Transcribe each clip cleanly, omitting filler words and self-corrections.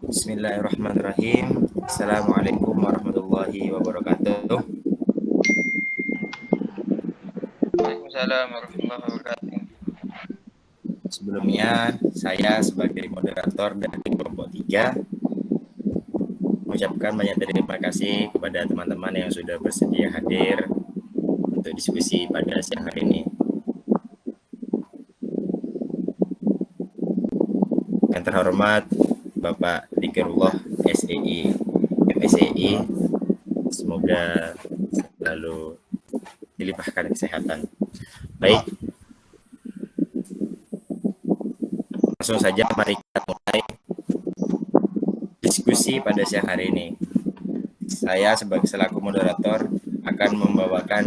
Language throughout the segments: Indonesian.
Bismillahirrahmanirrahim. Assalamualaikum warahmatullahi wabarakatuh. Waalaikumsalam warahmatullahi wabarakatuh. Sebelumnya, saya sebagai moderator dari kelompok 3 mengucapkan banyak terima kasih kepada teman-teman yang sudah bersedia hadir untuk diskusi pada siang hari ini. Yang terhormat Bapak Dzikrullah SEI MSEI, semoga selalu dilimpahkan kesehatan. Baik, langsung saja mari kita mulai diskusi pada siang hari ini. Saya sebagai selaku moderator akan membawakan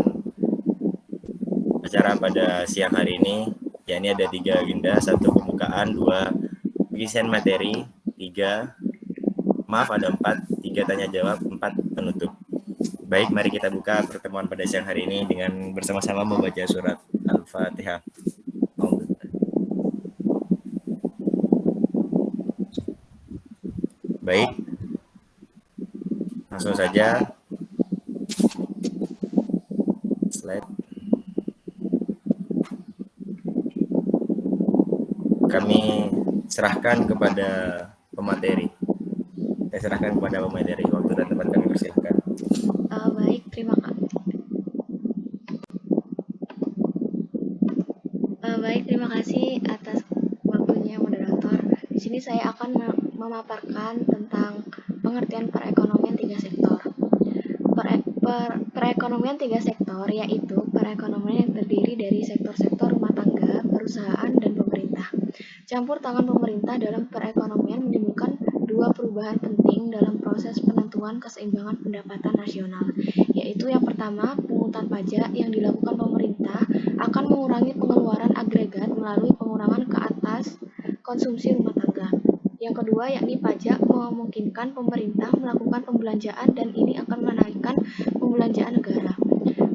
acara pada siang hari ini, yakni ada 3 agenda, 1 pembukaan, 2 pengisian materi, 3 tanya jawab, 4 penutup. Baik, mari kita buka pertemuan pada siang hari ini dengan bersama-sama membaca surat Al-Fatihah. Baik, langsung saja slide. Kami serahkan kepada pemateri. Saya serahkan kepada pemateri. Waktu dan tempat kami persilahkan. Baik, terima kasih. Terima kasih atas waktunya moderator. Di sini saya akan memaparkan tentang pengertian perekonomian 3 sektor. Perekonomian 3 sektor yaitu perekonomian yang terdiri dari sektor-sektor rumah tangga, perusahaan, dan pemerintah. Campur tangan pemerintah dalam perekonomian menimbulkan 2 perubahan penting dalam proses penentuan keseimbangan pendapatan nasional, yaitu yang pertama, pungutan pajak yang dilakukan pemerintah akan mengurangi pengeluaran agregat melalui pengurangan ke atas konsumsi rumah tangga. Yang kedua, yakni pajak memungkinkan pemerintah melakukan pembelanjaan dan ini akan menaikkan pembelanjaan negara.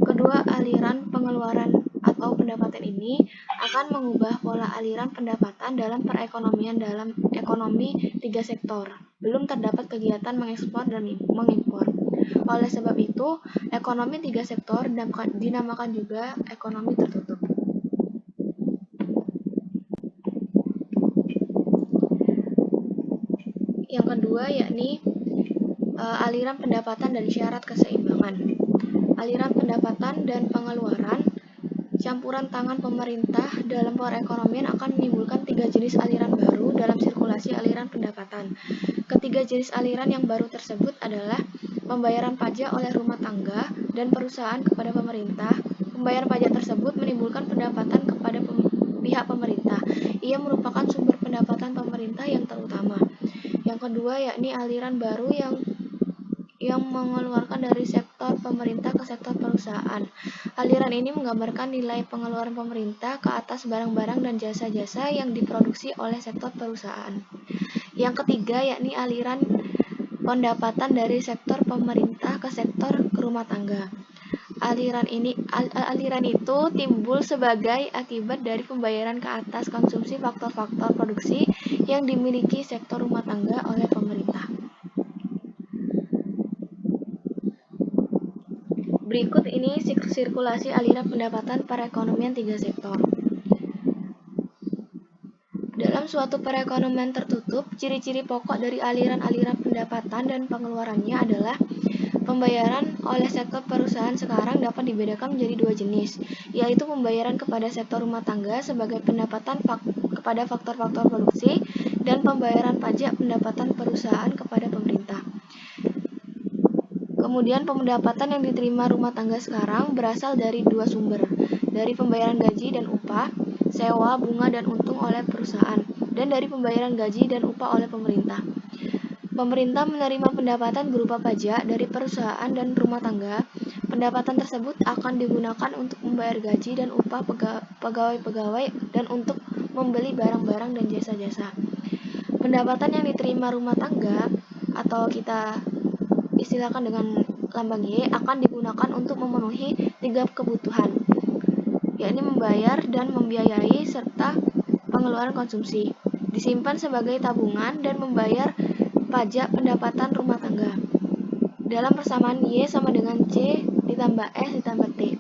Kedua, aliran pengeluaran atau pendapatan ini akan mengubah pola aliran pendapatan dalam perekonomian dalam ekonomi 3 sektor. Belum terdapat kegiatan mengekspor dan mengimpor. Oleh sebab itu, ekonomi 3 sektor dinamakan juga ekonomi tertutup. Yang kedua, yakni aliran pendapatan dan syarat keseimbangan. Aliran pendapatan dan pengeluaran, campuran tangan pemerintah dalam perekonomian akan menimbulkan 3 jenis aliran baru dalam sirkulasi aliran pendapatan. Ketiga jenis aliran yang baru tersebut adalah pembayaran pajak oleh rumah tangga dan perusahaan kepada pemerintah. Pembayaran pajak tersebut menimbulkan pendapatan kepada pihak pemerintah. Ia merupakan sumber pendapatan pemerintah yang terutama. Yang kedua, yakni aliran baru yang mengeluarkan dari sektor pemerintah ke sektor perusahaan. Aliran ini menggambarkan nilai pengeluaran pemerintah ke atas barang-barang dan jasa-jasa yang diproduksi oleh sektor perusahaan. Yang ketiga, yakni aliran pendapatan dari sektor pemerintah ke sektor rumah tangga. Aliran itu timbul sebagai akibat dari pembayaran ke atas konsumsi faktor-faktor produksi yang dimiliki sektor rumah tangga oleh pemerintah. Berikut ini sirkulasi aliran pendapatan perekonomian 3 sektor. Dalam suatu perekonomian tertutup, ciri-ciri pokok dari aliran-aliran pendapatan dan pengeluarannya adalah pembayaran oleh sektor perusahaan sekarang dapat dibedakan menjadi 2 jenis, yaitu pembayaran kepada sektor rumah tangga sebagai pendapatan kepada faktor-faktor produksi dan pembayaran pajak pendapatan perusahaan kepada pemerintah. Kemudian pendapatan yang diterima rumah tangga sekarang berasal dari 2 sumber, dari pembayaran gaji dan upah, sewa, bunga, dan untung oleh perusahaan, dan dari pembayaran gaji dan upah oleh pemerintah. Pemerintah menerima pendapatan berupa pajak dari perusahaan dan rumah tangga. Pendapatan tersebut akan digunakan untuk membayar gaji dan upah pegawai-pegawai dan untuk membeli barang-barang dan jasa-jasa. Pendapatan yang diterima rumah tangga atau kita istilahkan dengan lambang Y akan digunakan untuk memenuhi 3 kebutuhan, yakni membayar dan membiayai serta pengeluaran konsumsi, disimpan sebagai tabungan dan membayar pajak pendapatan rumah tangga. Dalam persamaan Y sama dengan C ditambah S ditambah T.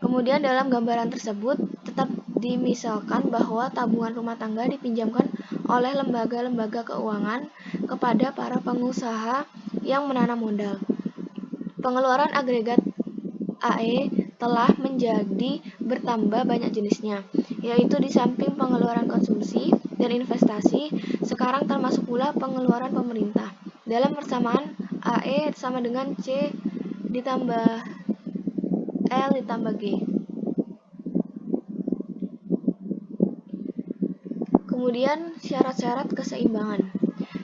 Kemudian dalam gambaran tersebut tetap dimisalkan bahwa tabungan rumah tangga dipinjamkan oleh lembaga-lembaga keuangan kepada para pengusaha yang menanam modal. Pengeluaran agregat AE telah menjadi bertambah banyak jenisnya, yaitu di samping pengeluaran konsumsi dan investasi, sekarang termasuk pula pengeluaran pemerintah. Dalam persamaan AE sama dengan C ditambah L ditambah G. Kemudian syarat-syarat keseimbangan.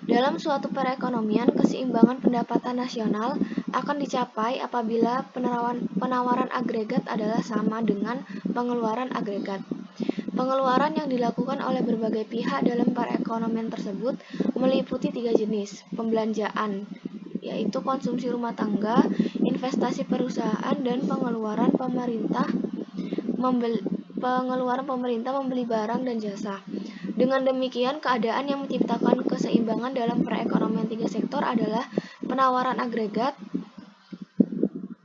Dalam suatu perekonomian, keseimbangan pendapatan nasional akan dicapai apabila penawaran agregat adalah sama dengan pengeluaran agregat. Pengeluaran yang dilakukan oleh berbagai pihak dalam perekonomian tersebut meliputi 3 jenis pembelanjaan, yaitu konsumsi rumah tangga, investasi perusahaan, dan pengeluaran pemerintah membeli barang dan jasa. Dengan demikian, keadaan yang menciptakan keseimbangan dalam perekonomian 3 sektor adalah penawaran agregat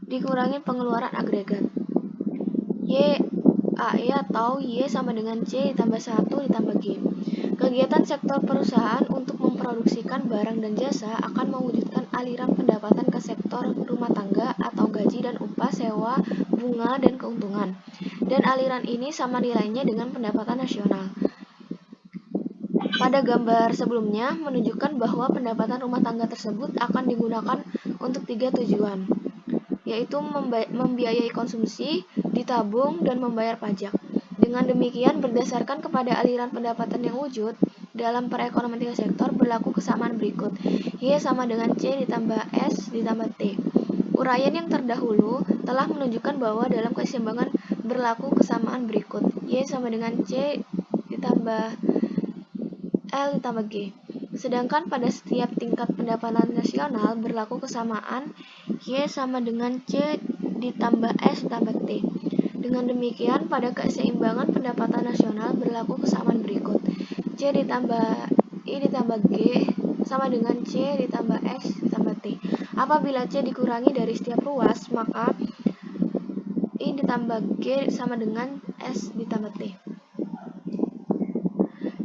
dikurangi pengeluaran agregat. Y AE atau Y sama dengan C ditambah 1 ditambah G. Kegiatan sektor perusahaan untuk memproduksikan barang dan jasa akan mewujudkan aliran pendapatan ke sektor rumah tangga atau gaji dan upah, sewa, bunga, dan keuntungan. Dan aliran ini sama nilainya dengan pendapatan nasional. Pada gambar sebelumnya menunjukkan bahwa pendapatan rumah tangga tersebut akan digunakan untuk 3 tujuan, yaitu membiayai konsumsi, ditabung, dan membayar pajak. Dengan demikian, berdasarkan kepada aliran pendapatan yang wujud dalam perekonomian 3 sektor, berlaku kesamaan berikut. Y sama dengan C ditambah S ditambah T. Uraian yang terdahulu telah menunjukkan bahwa dalam keseimbangan berlaku kesamaan berikut. Y sama dengan C ditambah L ditambah G. Sedangkan pada setiap tingkat pendapatan nasional berlaku kesamaan Y sama dengan C ditambah S ditambah T. Dengan demikian, pada keseimbangan pendapatan nasional berlaku kesamaan berikut. C ditambah I ditambah G sama dengan C ditambah S ditambah T. Apabila C dikurangi dari setiap ruas, maka I ditambah G sama dengan S ditambah T.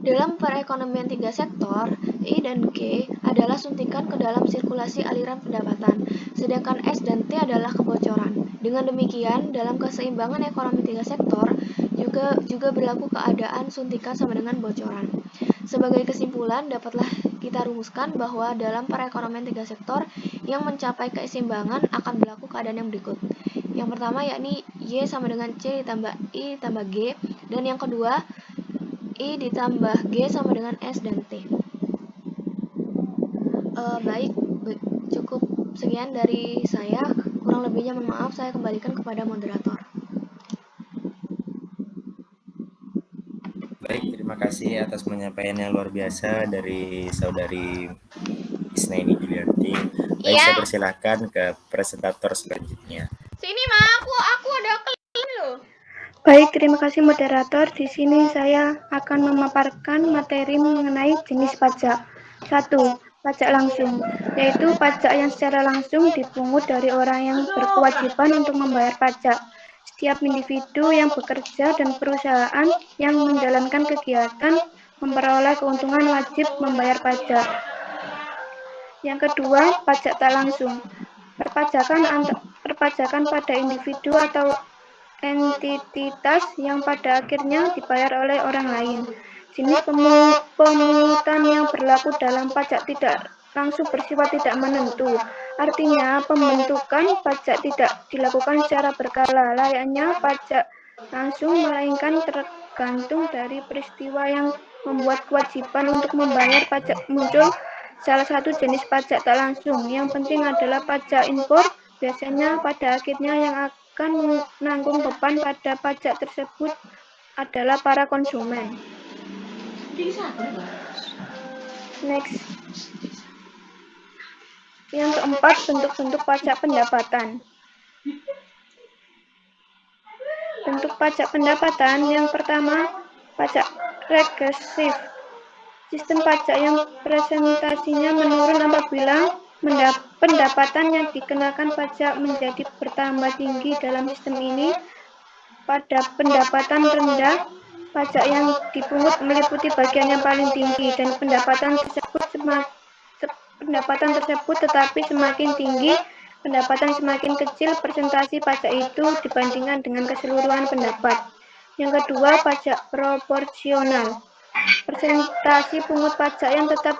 Dalam perekonomian 3 sektor, I dan G adalah suntikan ke dalam sirkulasi aliran pendapatan, sedangkan S dan T adalah kebocoran. Dengan demikian, dalam keseimbangan ekonomi 3 sektor juga berlaku keadaan suntikan sama dengan bocoran. Sebagai kesimpulan, dapatlah kita rumuskan bahwa dalam perekonomian 3 sektor yang mencapai keseimbangan akan berlaku keadaan yang berikut. Yang pertama yakni Y sama dengan C ditambah I ditambah G, dan yang kedua I ditambah G sama dengan S dan T. Baik, cukup sekian dari saya. Kurang lebihnya mohon maaf, saya kembalikan kepada moderator. Baik, terima kasih atas penyampaian yang luar biasa dari saudari Isnaini Julianti. Baik, saya persilahkan ke presentator selanjutnya. Sini Ma, aku ada klaim loh. Baik, terima kasih moderator. Di sini saya akan memaparkan materi mengenai jenis pajak. 1. Pajak langsung, yaitu pajak yang secara langsung dipungut dari orang yang berkewajiban untuk membayar pajak. Setiap individu yang bekerja dan perusahaan yang menjalankan kegiatan memperoleh keuntungan wajib membayar pajak. Yang kedua, pajak tak langsung. Perpajakan pada individu atau entitas yang pada akhirnya dibayar oleh orang lain. Jenis pemungutan yang berlaku dalam pajak tidak langsung bersifat tidak menentu. Artinya, pembentukan pajak tidak dilakukan secara berkala layaknya pajak langsung, melainkan tergantung dari peristiwa yang membuat kewajiban untuk membayar pajak muncul. Salah satu jenis pajak tak langsung yang penting adalah pajak impor. Biasanya pada akhirnya yang akan menanggung beban pada pajak tersebut adalah para konsumen. Next. Yang keempat, bentuk-bentuk pajak pendapatan. Bentuk pajak pendapatan yang pertama, pajak regresif. Sistem pajak yang presentasinya menurun apabila pendapatan yang dikenakan pajak menjadi bertambah tinggi dalam sistem ini. Pada pendapatan rendah, pajak yang dipungut meliputi bagian yang paling tinggi dan pendapatan tersebut tetapi semakin tinggi pendapatan semakin kecil persentase pajak itu dibandingkan dengan keseluruhan pendapat. Yang kedua, pajak proporsional. Persentase pungut pajak yang tetap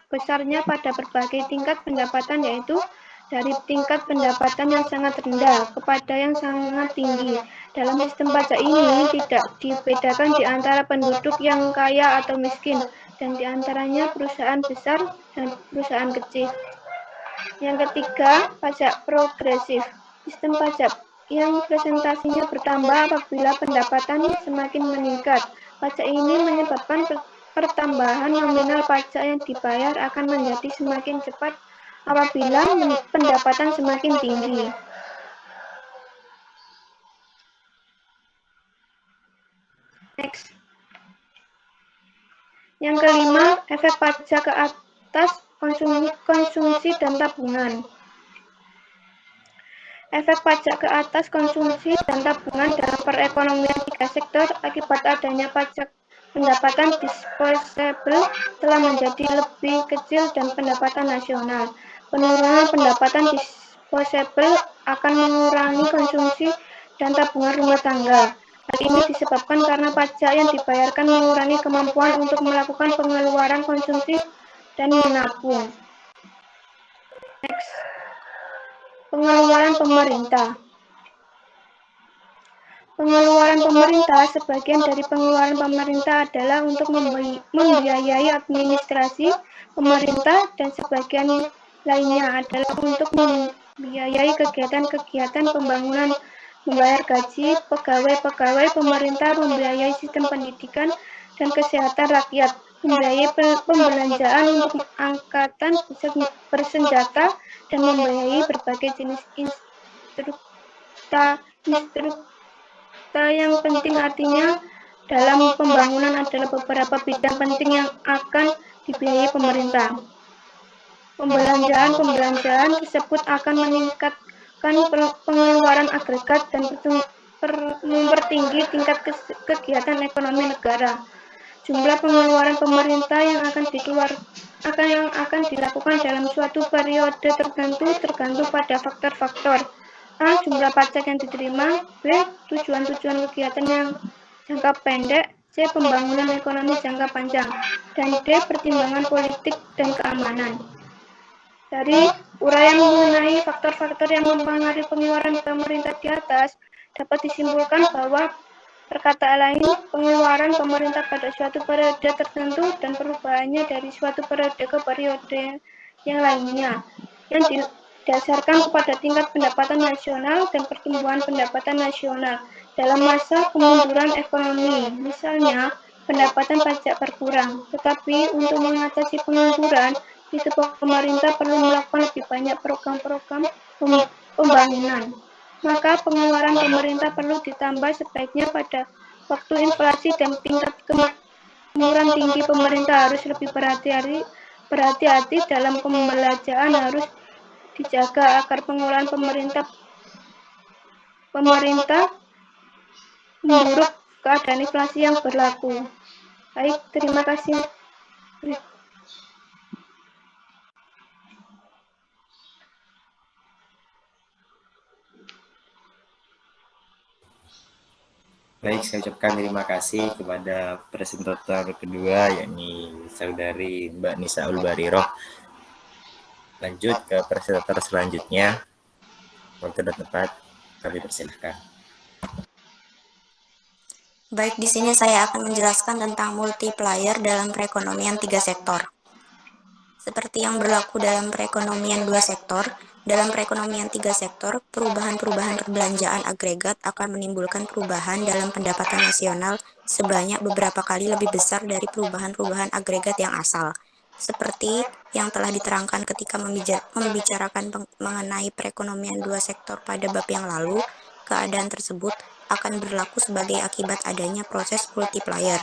besarnya pada berbagai tingkat pendapatan, yaitu dari tingkat pendapatan yang sangat rendah kepada yang sangat tinggi. Dalam sistem pajak ini tidak dibedakan di antara penduduk yang kaya atau miskin, dan di antaranya perusahaan besar dan perusahaan kecil. Yang ketiga, pajak progresif. Sistem pajak yang presentasinya bertambah apabila pendapatan semakin meningkat. Pajak ini menyebabkan pertambahan nominal pajak yang dibayar akan menjadi semakin cepat apabila pendapatan semakin tinggi. Next. Yang kelima, efek pajak ke atas konsumsi dan tabungan. Efek pajak ke atas konsumsi dan tabungan dalam perekonomian tiga sektor akibat adanya pajak pendapatan disposable telah menjadi lebih kecil dan pendapatan nasional. Penurunan pendapatan disposable akan mengurangi konsumsi dan tabungan rumah tangga. Hal ini disebabkan karena pajak yang dibayarkan mengurangi kemampuan untuk melakukan pengeluaran konsumsi dan menabung. Next. Pengeluaran pemerintah. Pengeluaran pemerintah, sebagian dari pengeluaran pemerintah adalah untuk membiayai administrasi pemerintah dan sebagian lainnya adalah untuk membiayai kegiatan-kegiatan pembangunan, membayar gaji pegawai-pegawai pemerintah, membiayai sistem pendidikan dan kesehatan rakyat, membiayai pembelanjaan untuk angkatan bersenjata, dan membiayai berbagai jenis instrukta yang penting. Artinya, dalam pembangunan adalah beberapa bidang penting yang akan dibiayai pemerintah. Pembelanjaan tersebut akan meningkatkan pengeluaran agregat dan mempertinggi tingkat kegiatan ekonomi negara. Jumlah pengeluaran pemerintah yang akan dilakukan dalam suatu periode tergantung pada faktor-faktor: A. Jumlah pajak yang diterima, B. Tujuan-tujuan kegiatan yang jangka pendek, C. Pembangunan ekonomi jangka panjang, dan D. Pertimbangan politik dan keamanan. Dari uraian mengenai faktor-faktor yang mempengaruhi pengeluaran pemerintah di atas, dapat disimpulkan bahwa perkataan lain, pengeluaran pemerintah pada suatu periode tertentu dan perubahannya dari suatu periode ke periode yang lainnya, yang didasarkan kepada tingkat pendapatan nasional dan pertumbuhan pendapatan nasional dalam masa kemunduran ekonomi. Misalnya, pendapatan pajak berkurang, tetapi untuk mengatasi pengangguran, itu pemerintah perlu melakukan lebih banyak program-program pembangunan. Maka pengeluaran pemerintah perlu ditambah sebaiknya pada waktu inflasi dan tingkat kemakmuran tinggi. Pemerintah harus lebih berhati-hati dalam pembelanjaan, harus dijaga agar pengeluaran pemerintah memburuk keadaan inflasi yang berlaku. Baik, terima kasih. Baik, saya ucapkan terima kasih kepada presentator kedua, yakni saudari Mbak Nisa Ulbariroh. Lanjut ke presentator selanjutnya. Waktu dan tempat kami persilahkan. Baik, di sini saya akan menjelaskan tentang multiplier dalam perekonomian tiga sektor. Seperti yang berlaku dalam perekonomian dua sektor, dalam perekonomian tiga sektor, perubahan-perubahan perbelanjaan agregat akan menimbulkan perubahan dalam pendapatan nasional sebanyak beberapa kali lebih besar dari perubahan-perubahan agregat yang asal. Seperti yang telah diterangkan ketika membicarakan mengenai perekonomian dua sektor pada bab yang lalu, keadaan tersebut akan berlaku sebagai akibat adanya proses multiplier.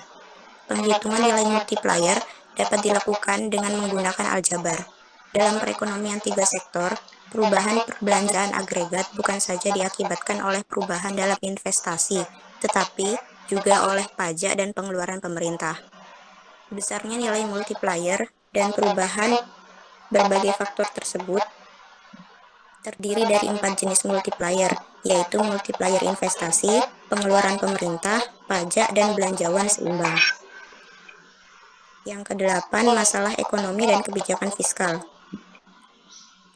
Penghitungan nilai multiplier dapat dilakukan dengan menggunakan aljabar. Dalam perekonomian tiga sektor, perubahan perbelanjaan agregat bukan saja diakibatkan oleh perubahan dalam investasi, tetapi juga oleh pajak dan pengeluaran pemerintah. Besarnya nilai multiplier dan perubahan berbagai faktor tersebut terdiri dari 4 jenis multiplier, yaitu multiplier investasi, pengeluaran pemerintah, pajak, dan belanjawan seimbang. Yang kedelapan, masalah ekonomi dan kebijakan fiskal.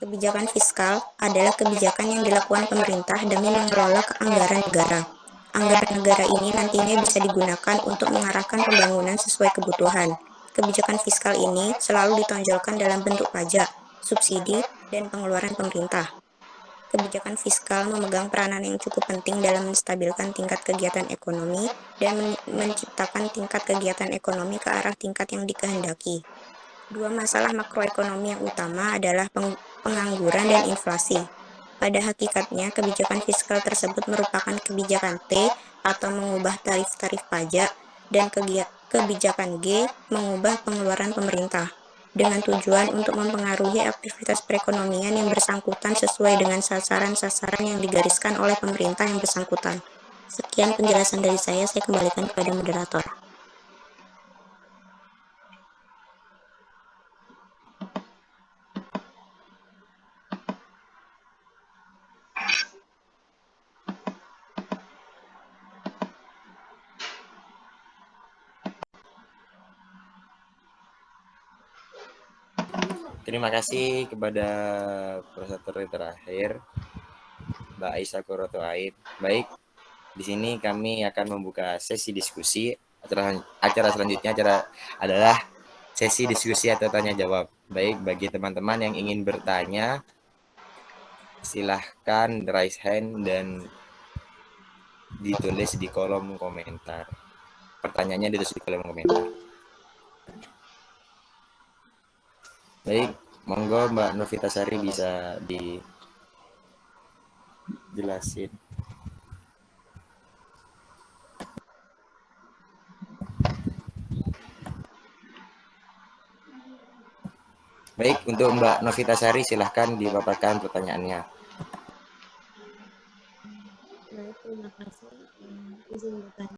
Kebijakan fiskal adalah kebijakan yang dilakukan pemerintah demi mengelola anggaran negara. Anggaran negara ini nantinya bisa digunakan untuk mengarahkan pembangunan sesuai kebutuhan. Kebijakan fiskal ini selalu ditonjolkan dalam bentuk pajak, subsidi, dan pengeluaran pemerintah. Kebijakan fiskal memegang peranan yang cukup penting dalam menstabilkan tingkat kegiatan ekonomi dan menciptakan tingkat kegiatan ekonomi ke arah tingkat yang dikehendaki. Dua masalah makroekonomi yang utama adalah pengangguran dan inflasi. Pada hakikatnya, kebijakan fiskal tersebut merupakan kebijakan T atau mengubah tarif-tarif pajak, dan kebijakan G mengubah pengeluaran pemerintah, dengan tujuan untuk mempengaruhi aktivitas perekonomian yang bersangkutan sesuai dengan sasaran-sasaran yang digariskan oleh pemerintah yang bersangkutan. Sekian penjelasan dari saya kembalikan kepada moderator. Terima kasih kepada presenter terakhir, Mbak Aisyah Koroto Aid. Baik, di sini kami akan membuka sesi diskusi. Acara selanjutnya adalah sesi diskusi atau tanya jawab. Baik, bagi teman-teman yang ingin bertanya, silahkan raise hand dan ditulis di kolom komentar. Pertanyaannya ditulis di kolom komentar. Baik, monggo Mbak Novitasari bisa dijelasin. Baik, untuk Mbak Novitasari silahkan dipaparkan pertanyaannya. Terima kasih. Izin bertanya.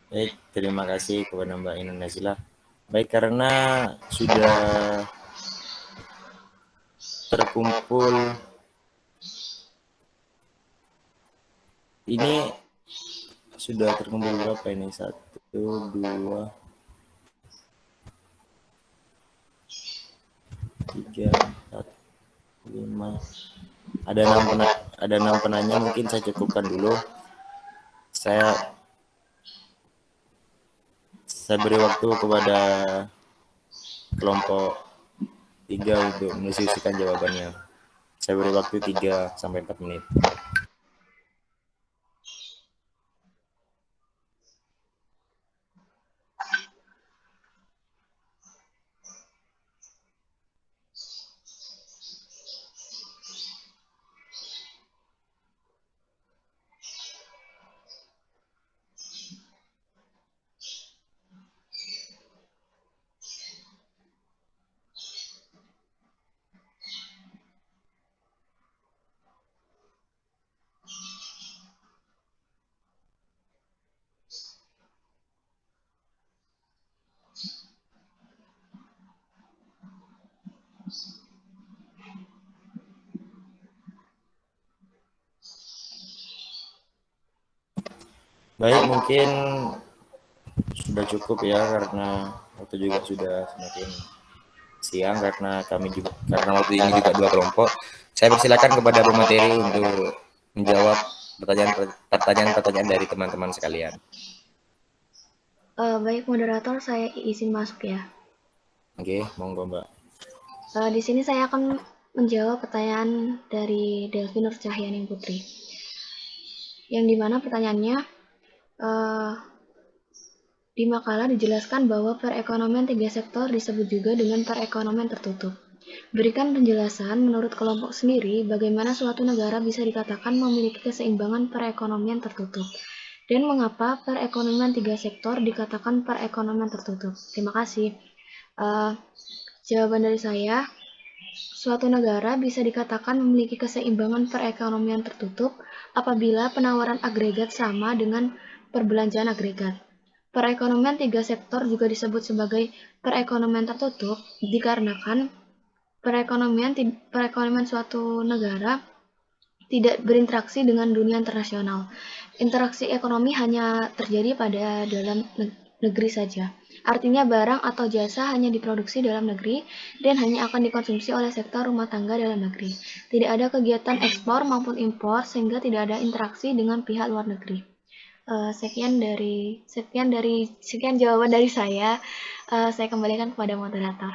Baik, terima kasih kepada Mbak Inun Nazila. Baik, karena sudah terkumpul ini sudah terkumpul berapa ini? 1, 2, 3, 4, 5. Ada 6 penanya, mungkin saya cukupkan dulu. Saya beri waktu kepada kelompok 3 untuk mendiskusikan jawabannya. Saya beri waktu 3 sampai 4 menit. Baik, mungkin sudah cukup ya, karena waktu juga sudah semakin siang, karena waktu ini juga 2 kelompok. Saya persilakan kepada pemateri untuk menjawab pertanyaan-pertanyaan dari teman-teman sekalian. Baik moderator, saya izin masuk ya. Oke, monggo Mbak. Di sini saya akan menjawab pertanyaan dari Delvi Nur Cahyaning Putri, yang dimana pertanyaannya, di makalah dijelaskan bahwa perekonomian 3 sektor disebut juga dengan perekonomian tertutup. Berikan penjelasan menurut kelompok sendiri bagaimana suatu negara bisa dikatakan memiliki keseimbangan perekonomian tertutup. Dan mengapa perekonomian tiga sektor dikatakan perekonomian tertutup? Terima kasih. Jawaban dari saya, suatu negara bisa dikatakan memiliki keseimbangan perekonomian tertutup apabila penawaran agregat sama dengan perbelanjaan agregat. Perekonomian tiga sektor juga disebut sebagai perekonomian tertutup dikarenakan perekonomian suatu negara tidak berinteraksi dengan dunia internasional. Interaksi ekonomi hanya terjadi pada dalam negeri saja. Artinya barang atau jasa hanya diproduksi dalam negeri dan hanya akan dikonsumsi oleh sektor rumah tangga dalam negeri. Tidak ada kegiatan ekspor maupun impor sehingga tidak ada interaksi dengan pihak luar negeri. Sekian jawaban dari saya. Saya kembalikan kepada moderator.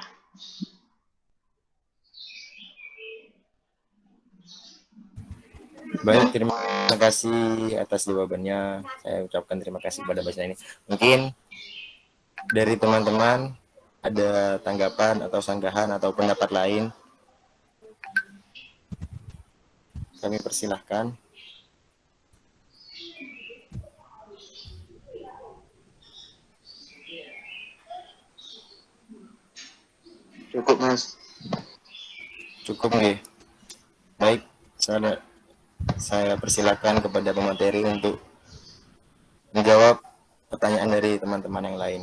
Baik, terima kasih atas jawabannya. Saya ucapkan terima kasih kepada Mbak ini. Mungkin dari teman-teman ada tanggapan atau sanggahan atau pendapat lain, kami persilahkan. Cukup, Mas. Cukup nih. Baik, saya persilakan kepada pemateri untuk menjawab pertanyaan dari teman-teman yang lain.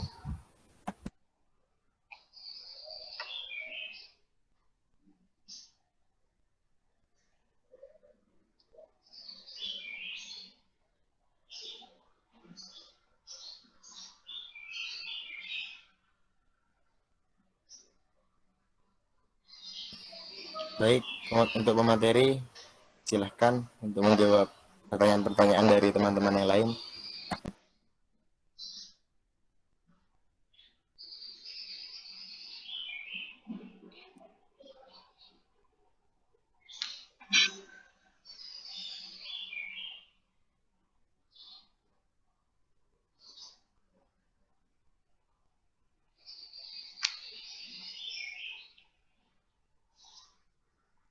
Baik, untuk pemateri, silahkan untuk menjawab pertanyaan-pertanyaan dari teman-teman yang lain.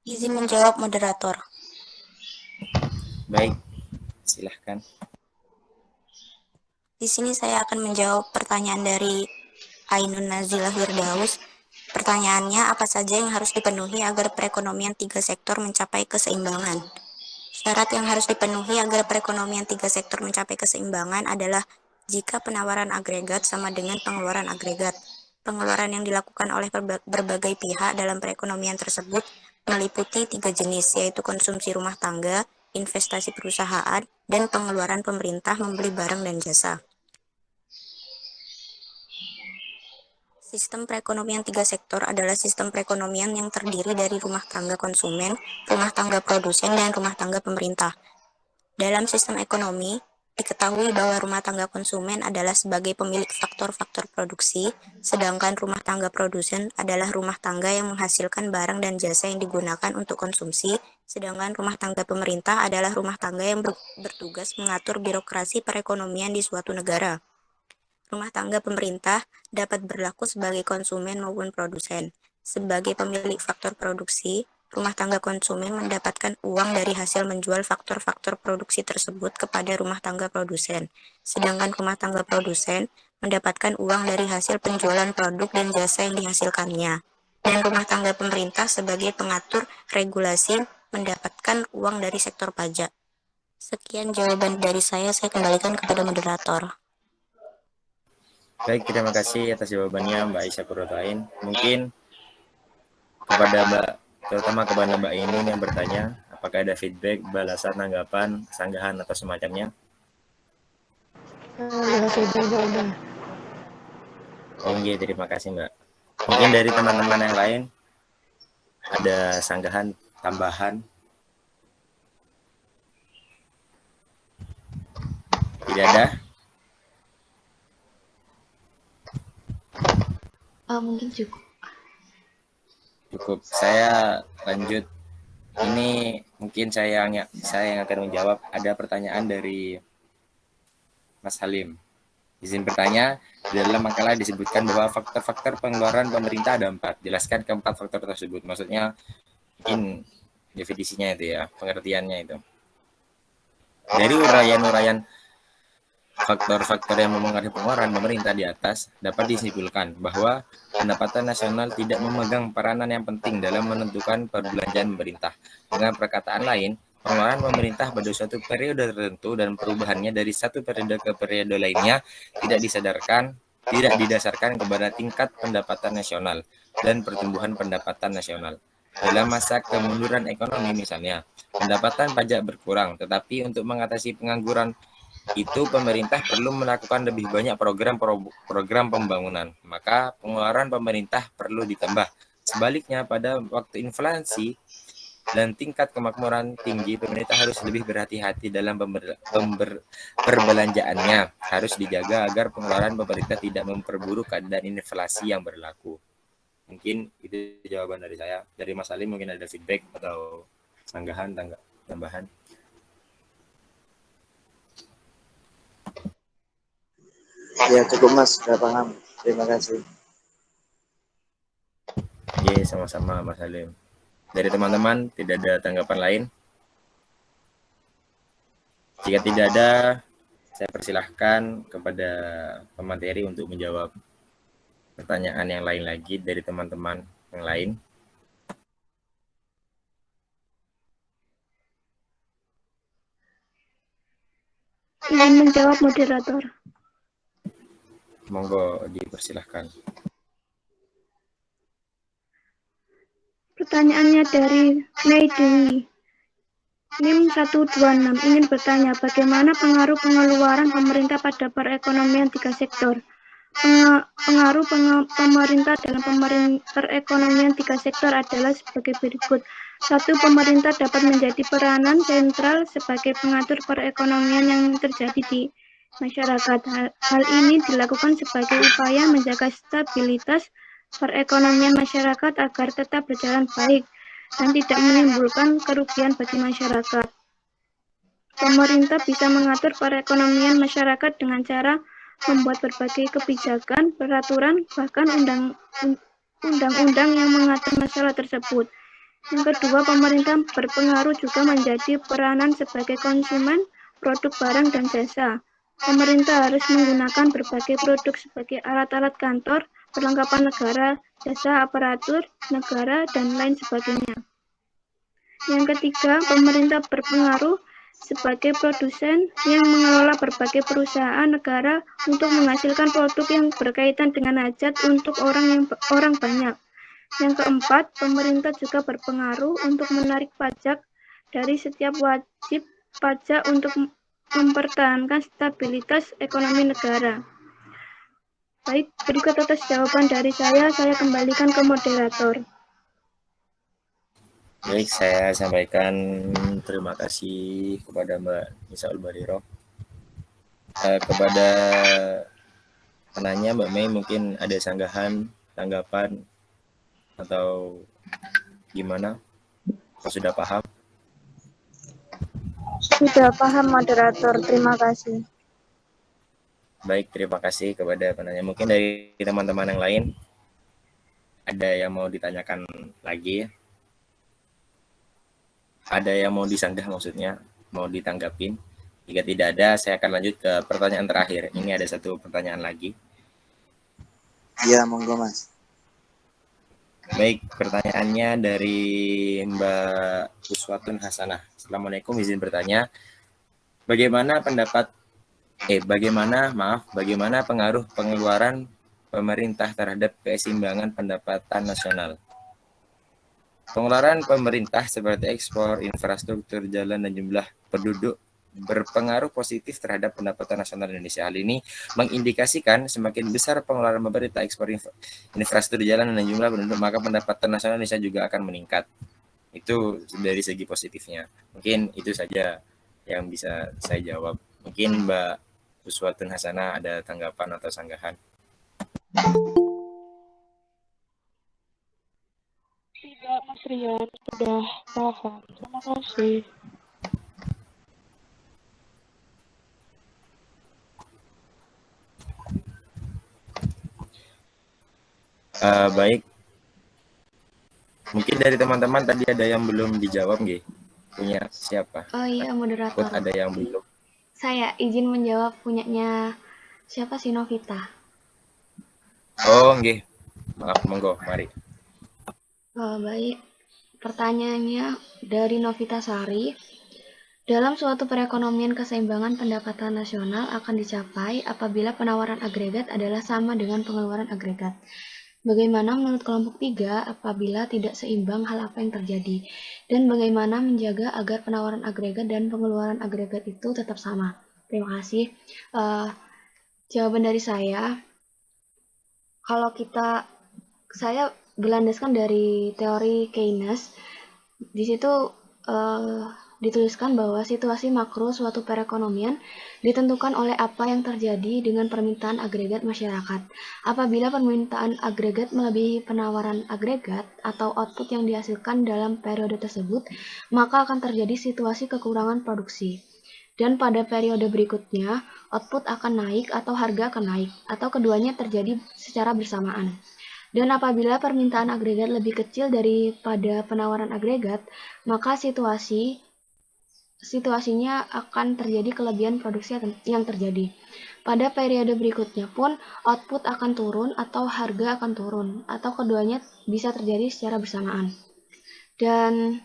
Izin menjawab moderator. Baik, silahkan. Di sini saya akan menjawab pertanyaan dari Ainun Nazila Firdaus. Pertanyaannya, apa saja yang harus dipenuhi agar perekonomian tiga sektor mencapai keseimbangan? Syarat yang harus dipenuhi agar perekonomian tiga sektor mencapai keseimbangan adalah jika penawaran agregat sama dengan pengeluaran agregat. Pengeluaran yang dilakukan oleh berbagai pihak dalam perekonomian tersebut meliputi 3 jenis, yaitu konsumsi rumah tangga, investasi perusahaan, dan pengeluaran pemerintah membeli barang dan jasa. Sistem perekonomian tiga sektor adalah sistem perekonomian yang terdiri dari rumah tangga konsumen, rumah tangga produsen, dan rumah tangga pemerintah. Dalam sistem ekonomi, diketahui bahwa rumah tangga konsumen adalah sebagai pemilik faktor-faktor produksi, sedangkan rumah tangga produsen adalah rumah tangga yang menghasilkan barang dan jasa yang digunakan untuk konsumsi, sedangkan rumah tangga pemerintah adalah rumah tangga yang bertugas mengatur birokrasi perekonomian di suatu negara. Rumah tangga pemerintah dapat berlaku sebagai konsumen maupun produsen. Sebagai pemilik faktor produksi, rumah tangga konsumen mendapatkan uang dari hasil menjual faktor-faktor produksi tersebut kepada rumah tangga produsen. Sedangkan rumah tangga produsen mendapatkan uang dari hasil penjualan produk dan jasa yang dihasilkannya. Dan rumah tangga pemerintah sebagai pengatur regulasi mendapatkan uang dari sektor pajak. Sekian jawaban dari saya kembalikan kepada moderator. Baik, terima kasih atas jawabannya Mbak Aisyah Kurotain. Mungkin terutama kepada Mbak ini yang bertanya, apakah ada feedback, balasan, tanggapan, sanggahan atau semacamnya? Oke, terima kasih Mbak. Mungkin dari teman-teman yang lain ada sanggahan, tambahan? Tidak ada? Mungkin cukup. Cukup. Saya lanjut. Ini mungkin saya yang akan menjawab. Ada pertanyaan dari Mas Halim. Izin bertanya, di dalam makalah disebutkan bahwa faktor-faktor pengeluaran pemerintah ada 4. Jelaskan keempat faktor tersebut. Maksudnya mungkin definisinya itu ya, pengertiannya itu. Dari uraian-uraian faktor-faktor yang mempengaruhi pengeluaran pemerintah di atas dapat disimpulkan bahwa pendapatan nasional tidak memegang peranan yang penting dalam menentukan perbelanjaan pemerintah. Dengan perkataan lain, pengeluaran pemerintah pada suatu periode tertentu dan perubahannya dari satu periode ke periode lainnya tidak didasarkan kepada tingkat pendapatan nasional dan pertumbuhan pendapatan nasional. Dalam masa kemunduran ekonomi misalnya, pendapatan pajak berkurang, tetapi untuk mengatasi pengangguran itu pemerintah perlu melakukan lebih banyak program pembangunan, maka pengeluaran pemerintah perlu ditambah. Sebaliknya, pada waktu inflasi dan tingkat kemakmuran tinggi, pemerintah harus lebih berhati-hati dalam perbelanjaannya. Harus dijaga agar pengeluaran pemerintah tidak memperburuk keadaan inflasi yang berlaku. Mungkin itu jawaban dari saya. Dari Mas Ali mungkin ada feedback atau sanggahan, tambahan. Ya cukup Mas, sudah paham. Terima kasih. Oke, sama-sama Mas Halim. Dari teman-teman tidak ada tanggapan lain? Jika tidak ada, saya persilahkan kepada pemateri untuk menjawab pertanyaan yang lain lagi dari teman-teman yang lain. Ingin menjawab moderator. Monggo dipersilahkan. Pertanyaannya dari Mei Dewi. NIM 126 ingin bertanya bagaimana pengaruh pengeluaran pemerintah pada perekonomian tiga sektor. Pengaruh pemerintah dalam perekonomian tiga sektor adalah sebagai berikut. 1. Pemerintah dapat menjadi peranan sentral sebagai pengatur perekonomian yang terjadi di masyarakat. Hal ini dilakukan sebagai upaya menjaga stabilitas perekonomian masyarakat agar tetap berjalan baik dan tidak menimbulkan kerugian bagi masyarakat. Pemerintah bisa mengatur perekonomian masyarakat dengan cara membuat berbagai kebijakan, peraturan, bahkan undang-undang yang mengatur masalah tersebut. Yang kedua, pemerintah berpengaruh juga menjadi peranan sebagai konsumen produk barang dan jasa. Pemerintah harus menggunakan berbagai produk sebagai alat-alat kantor, perlengkapan negara, jasa aparatur negara, dan lain sebagainya. Yang ketiga, pemerintah berpengaruh sebagai produsen yang mengelola berbagai perusahaan negara untuk menghasilkan produk yang berkaitan dengan hajat untuk orang banyak. Yang keempat, pemerintah juga berpengaruh untuk menarik pajak dari setiap wajib pajak untuk mempertahankan stabilitas ekonomi negara. Baik, berikut atas jawaban dari saya kembalikan ke moderator. Baik, saya sampaikan terima kasih kepada Mbak Nisa Ulbariro. Kepada penanya Mbak Mei mungkin ada sanggahan, tanggapan, atau gimana? Atau sudah paham? Sudah paham moderator, terima kasih. Baik, terima kasih kepada penanya. Mungkin dari teman-teman yang lain ada yang mau ditanyakan lagi? Ada yang mau disanggah maksudnya, mau ditanggapin? Jika tidak ada, saya akan lanjut ke pertanyaan terakhir. Ini ada satu pertanyaan lagi. Iya, monggo Mas. Baik, pertanyaannya dari Mbak Uswatun Hasanah. Assalamualaikum, izin bertanya. Bagaimana pengaruh pengeluaran pemerintah terhadap keseimbangan pendapatan nasional? Pengeluaran pemerintah seperti ekspor, infrastruktur, jalan, dan jumlah penduduk berpengaruh positif terhadap pendapatan nasional Indonesia. Hal ini mengindikasikan semakin besar pengeluaran pemerintah ekspor infrastruktur jalan dan jumlah penduduk, maka pendapatan nasional Indonesia juga akan meningkat. Itu dari segi positifnya. Mungkin itu saja yang bisa saya jawab. Mungkin Mbak Uswatun Hasanah ada tanggapan atau sanggahan? Tidak, Mas Rian, sudah paham. Terima kasih. Baik. Mungkin dari teman-teman tadi ada yang belum dijawab, nggih? Punya siapa? Oh iya, moderator. Ada yang belum. Saya izin menjawab punyanya siapa sih, Novita? Oh, nggih. Maaf, monggo, mari. Baik. Pertanyaannya dari Novita Sari. Dalam suatu perekonomian, keseimbangan pendapatan nasional akan dicapai apabila penawaran agregat adalah sama dengan pengeluaran agregat. Bagaimana menurut kelompok 3 apabila tidak seimbang, hal apa yang terjadi? Dan bagaimana menjaga agar penawaran agregat dan pengeluaran agregat itu tetap sama? Terima kasih. Jawaban dari saya, kalau saya berlandaskan dari teori Keynes. Di situ dituliskan bahwa situasi makro suatu perekonomian ditentukan oleh apa yang terjadi dengan permintaan agregat masyarakat. Apabila permintaan agregat melebihi penawaran agregat atau output yang dihasilkan dalam periode tersebut, maka akan terjadi situasi kekurangan produksi. Dan pada periode berikutnya, output akan naik atau harga akan naik, atau keduanya terjadi secara bersamaan. Dan apabila permintaan agregat lebih kecil daripada penawaran agregat, maka situasinya akan terjadi kelebihan produksi yang terjadi. Pada periode berikutnya pun, output akan turun atau harga akan turun, atau keduanya bisa terjadi secara bersamaan. Dan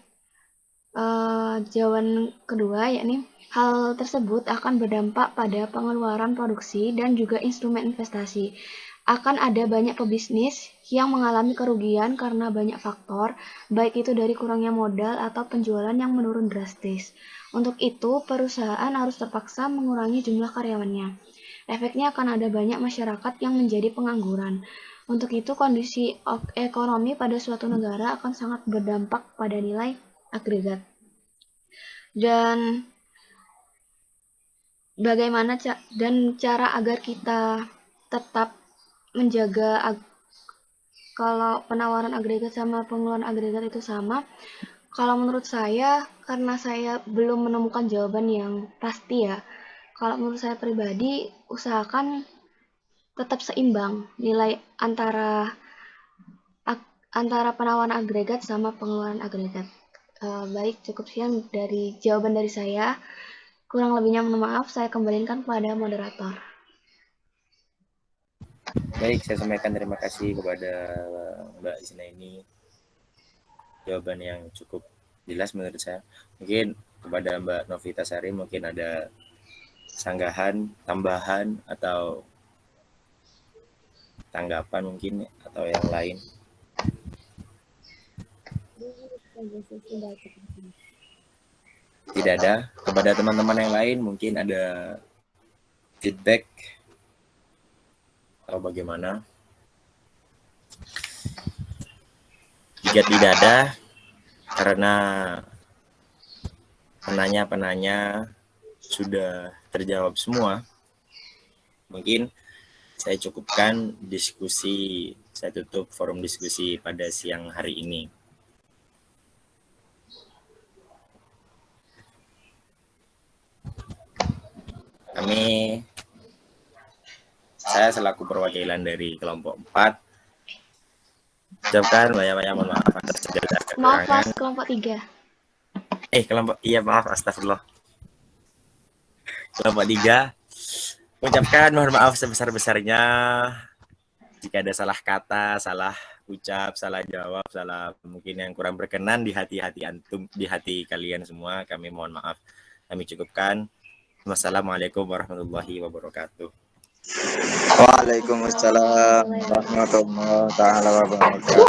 jawaban kedua, yakni hal tersebut akan berdampak pada pengeluaran produksi dan juga instrumen investasi. Akan ada banyak pebisnis yang mengalami kerugian karena banyak faktor, baik itu dari kurangnya modal atau penjualan yang menurun drastis. Untuk itu, perusahaan harus terpaksa mengurangi jumlah karyawannya. Efeknya akan ada banyak masyarakat yang menjadi pengangguran. Untuk itu, kondisi ekonomi pada suatu negara akan sangat berdampak pada nilai agregat. Dan bagaimana cara agar kita tetap menjaga kalau penawaran agregat sama pengeluaran agregat itu sama? Kalau menurut saya, karena saya belum menemukan jawaban yang pasti ya, kalau menurut saya pribadi, usahakan tetap seimbang nilai antara penawaran agregat sama pengeluaran agregat. Baik, cukup sekian dari jawaban dari saya. Kurang lebihnya mohon maaf, saya kembalikan kepada moderator. Baik, saya sampaikan terima kasih kepada Mbak Isna ini. Jawaban yang cukup jelas menurut saya. Mungkin kepada Mbak Novita Sari mungkin ada sanggahan, tambahan, atau tanggapan mungkin, atau yang lain. Tidak ada. Kepada teman-teman yang lain mungkin ada feedback atau bagaimana? Jika tidak ada, karena penanya-penanya sudah terjawab semua, mungkin saya cukupkan diskusi, saya tutup forum diskusi pada siang hari ini. Saya selaku perwakilan dari kelompok 4 ucapkan banyak-banyak mohon maaf atas segala kekurangan. Maaf Mas, kelompok 3. Maaf, astagfirullah. Kelompok 3 ucapkan mohon maaf sebesar-besarnya jika ada salah kata, salah ucap, salah jawab, salah mungkin yang kurang berkenan di hati-hati antum, di hati kalian semua. Kami mohon maaf. Kami cukupkan. Wassalamualaikum warahmatullahi wabarakatuh. Waalaikumsalam warahmatullahi wabarakatuh.